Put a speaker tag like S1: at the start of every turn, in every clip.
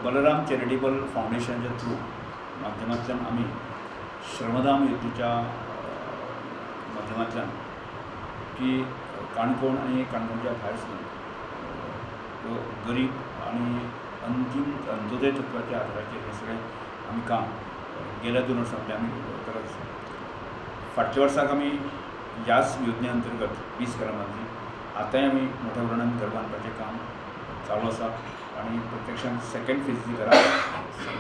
S1: Balram charitable फाउंडेशनच्या through माध्यमांतल्यान आमी श्रमदान योजनेच्या माध्यमांतल्यान की काणकोण आनी काणकोणच्या भायर सावन गरीब आनी अंतीम अंत्योदय तत्वाच्या आदाराचेर हे सगळें आमी काम गेल्या 2 वर्सांतल्यान आमी करत आसा. फाटल्या वर्साक आमी ह्याच योजने अंतर्गत 20 घरां बांदलीं. आतांय आमी मोठ्या प्रमाणात घर बांदपाचें काम चालू आसा आनी प्रत्यक्षान सेकंड फेजीची घरां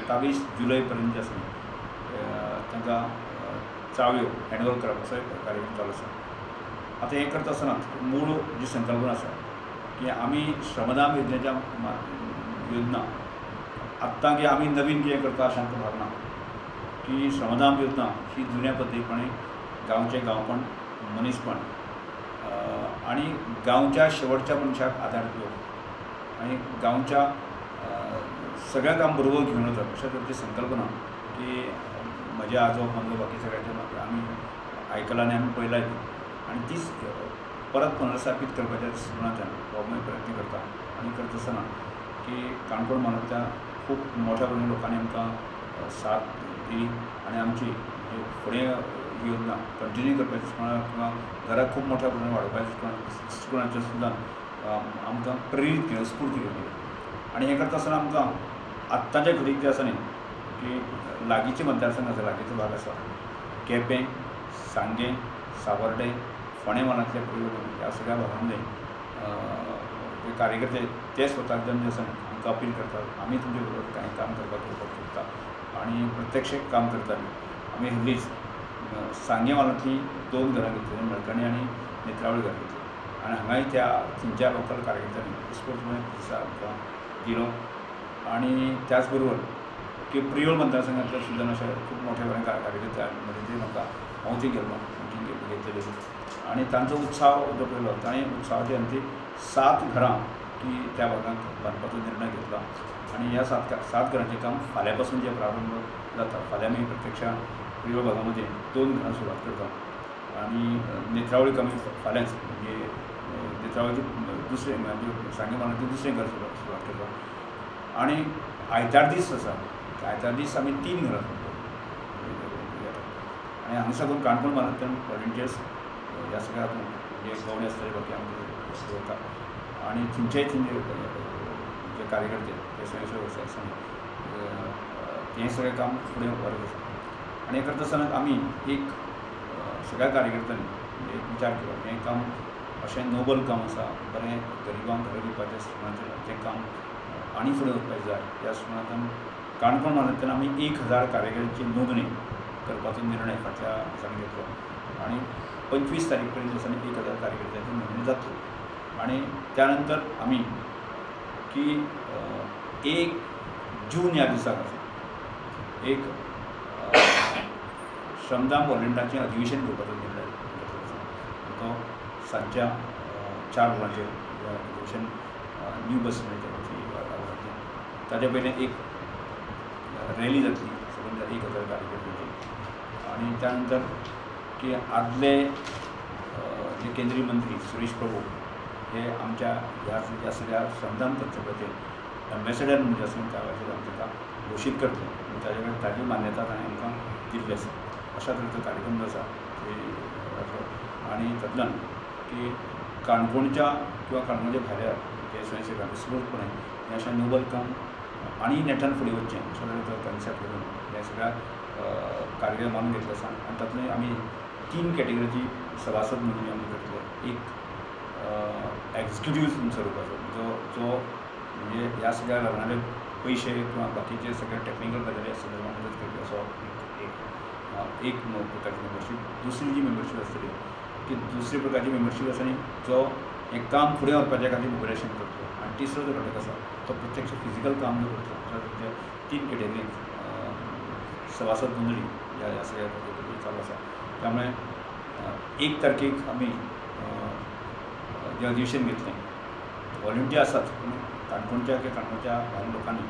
S1: 27 जुलय पर्यंत जे आसा तांकां चाव्यो हँडओवर करपाचो कार्यक्रम चालू आसा. आतां हें करता आसतना मूळ जी संकल्पना आसा की आमी श्रमदान योजनेच्या योजना आत्तां की आमी नवीन कितें करता अशें आमकां भावना की श्रमदान योजना ही जुन्या पद्दतीप्रमाणे गांवचें गांवपण मनीसपण आनी गांवच्या शेवटच्या मनशाक आदार दिवप आनी गांवच्या सगळ्यांक आमी बरोबर घेवन वचप अशा तरेची संकल्पना की म्हजे आजोब आमगे बाकी सगळ्यांचे आमी आयकलां आनी आमी पळयलां आनी तीच परत पुनर्स्थापीत करपाच्या दृश्टिकोनांतल्यान हो प्रयत्न करता आनी करता आसतना की काणकोण म्हालांतल्या खूब मोठ्या प्रमाणात लोकांनी आमकां साथ दिली आनी आमची फुडें योजना कंटिन्यू करपाच्या दृश्टिकोनांतल्यान किंवा घराक खूब मोठ्या प्रमाणात वाडोवपाच्या दृश्टिकोनांतल्यान सुद्दां आमकां प्रेरीत केलें स्फूर्ती केली. आनी हें करता आसतना आमकां आत्तांच्या घडीक जे आसा न्ही की लागींचे मतदारसंघ आसा लागींचो भाग आसा केपें सांगें सावर्डे फोंडें म्हालांतले ह्या सगळ्या भागांतले जे कार्यकर्ते ते स्वताक जन जे आसा आमकां अपील करतात आमी तुमचे बरोबर कांय काम करपाक सोदता आनी प्रत्यक्ष काम करताली. आमी हल्लीच सांगे म्हालांतलीं 2 घरां घेतली मळकर्णी आनी नेत्रावळी घर घेतली आनी हांगाय त्या थंयच्या लोकल कार्यकर्त्यांनी उत्स्फूर्तपणे प्रतिसाद आमकां दिलो. आनी त्याच बरोबर की प्रियोळ मतदारसंघांतले सुद्दां अशे खूब मोठ्या प्रमाणात कार्यकर्ते मदतीन म्हाका हांव थंय गेल्लो घेतलेली आनी तांचो उत्साह जो पळयलो ताणें उत्साहाच्या अंती 7 घरां की त्या भागांत बांदपाचो निर्णय घेतला आनी ह्या 7 घरांचें काम फाल्यां पासून जे प्रारंभ जाता. फाल्यां आमी प्रत्यक्षान प्रियोळ भागामध्ये 2 घरां सुरवात करता आनी नेत्रावळीक आमी फाल्यांच म्हणजे नेत्रावळीचे दुसरें म्हणजे सांगे म्हालांतलें दुसरें घर सुरवात करता आनी आयतार दीस आसा आयतार दीस आमी 3 घरां आनी हांगा साकून काणकोण म्हालांतल्यान वॉलंटियर्स ह्या सगळ्या हातूंत जे गवणे आसतले बाकी आमचे वता आनी थंयचे जे कार्यकर्ते ते सगळे वर्सां तें सगळें काम फुडें व्हरत आसा. आनी हें करता आसतना आमी एक सगळ्या कार्यकर्त्यांनी एक विचार केलो हें काम अशें नोबल काम आसा बरें गरिबांक घरां दिवपाचें दृश्टिकोनांतल्यान तें काम आनी फुडें वचपाक जाय ह्या दृश्टिकोनांतल्यान काणकोण म्हालांतल्यान आमी 1000 कार्यकर्त्यांची नोंदणी करपाचो निर्णय फाटल्या दिसांनी घेतलो आनी 25 तारीख पर्यंत दिसांनी 1000 कार्यकर्त्यांची नोंदणी जातली. आनी त्या नंतर आमी की 1 जून ह्या दिसाक आसा एक श्रमदान व्हॉलंटियरांचें अधिवेशन घेवपाचो निर्णय घेतलो आसा. तो सांजच्या 4 वरांचेर अधिवेशन न्यू बस स्टँडाचेर ताचे पयलें एक रॅली जातली सगळ्या 1000 कार्यकर्त्यांची आनी त्या नंतर की आदले जे केंद्रीय मंत्री सुरेश प्रभू हे आमच्या ह्या सगळ्या श्रमदान प्रकल्पाचे एम्बेसेडर म्हणजे आसून त्या वेळाचेर आमी ताका घोशीत करतले आनी ताजे कडेन ताजी मान्यता ताणें आमकां दिल्ली आसा. अशा तरेचो कार्यक्रम जो आसा आनी तातूंतल्यान की काणकोणच्या किंवा काणकोणच्या भायर जे स्वयंसेवकांनी स्फूर्तपणे हें अशें नोबल काम आनी नेटान फुडें वचचें अशा तरेचो कन्सेप्ट घेवन हे सगळ्या कार्यक्रम मानून घेतलो आसा. आनी तातूंत आमी 3 कॅटेगरीची सभासद म्हणून आमी करतले. एक एक्झिक्युटीव स्वरुपाचो जो म्हणजे ह्या सगळ्या लग्नाचे पयशे किंवा बाकीचे सगळे टॅक्निकल गजाली आसतले मदत करपी असो एक प्रकारची मेंबरशीप. दुसरी जी मेंबरशीप आसतली की दुसरे प्रकारची मेंबरशीप आसा न्ही जो हें काम फुडें व्हरपाच्या खातीर मोबिलायजेशन करतलो. आनी तिसरो जो घटक आसा तो प्रत्यक्ष फिजिकल काम जो करतलो अशा तरेचे 3 कॅटेगरींत सभासद नोंदणी ह्या सगळ्या पद्दती चालू आसा. त्यामुळे 1 तारखेक आमी जें अधिवेशन घेतलें व्हॉलंटियर आसात पूण काणकोणच्या भायल्या लोकांनी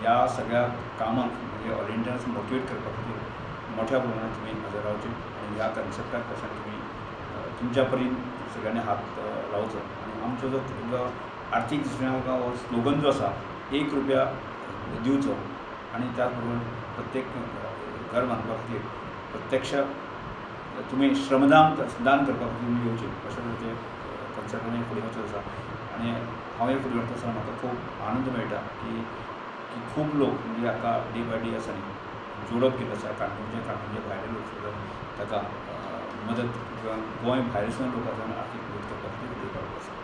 S1: ह्या सगळ्या कामाक म्हणजे व्हॉलंटियर्स मोटिवेट करपा खातीर मोठ्या प्रमाणात तुमी हजर रावचें आनी ह्या कन्सेप्टाक पासून तुमी तुमच्या परीन सगळ्यांनी हात लावचो. आनी आमचो जो आर्थीक दृश्टिकोनांतल्यान हो स्लोगन जो आसा 1 रुपया दिवचो आनी त्याच बरोबर प्रत्येक घर बांदपा खातीर प्रत्यक्ष तुमी श्रमदान दान करपा खातीर तुमी येवचें अशें तरेचें कॉन्सेप्ट हांवें फुडें वचत आसा आनी हांवें फुडें वता आसतना म्हाका खूब आनंद मेळटा की खूब लोक म्हणजे हाका डे बाय डे आसा न्ही जोडप केल्लें आसा काणकोणचे भायले लोक सुद्दां ताका मदत किंवा गोंय भायर सुद्दां लोक आसा आर्थीक मदत करपा खातीर फुडें पावले आसा.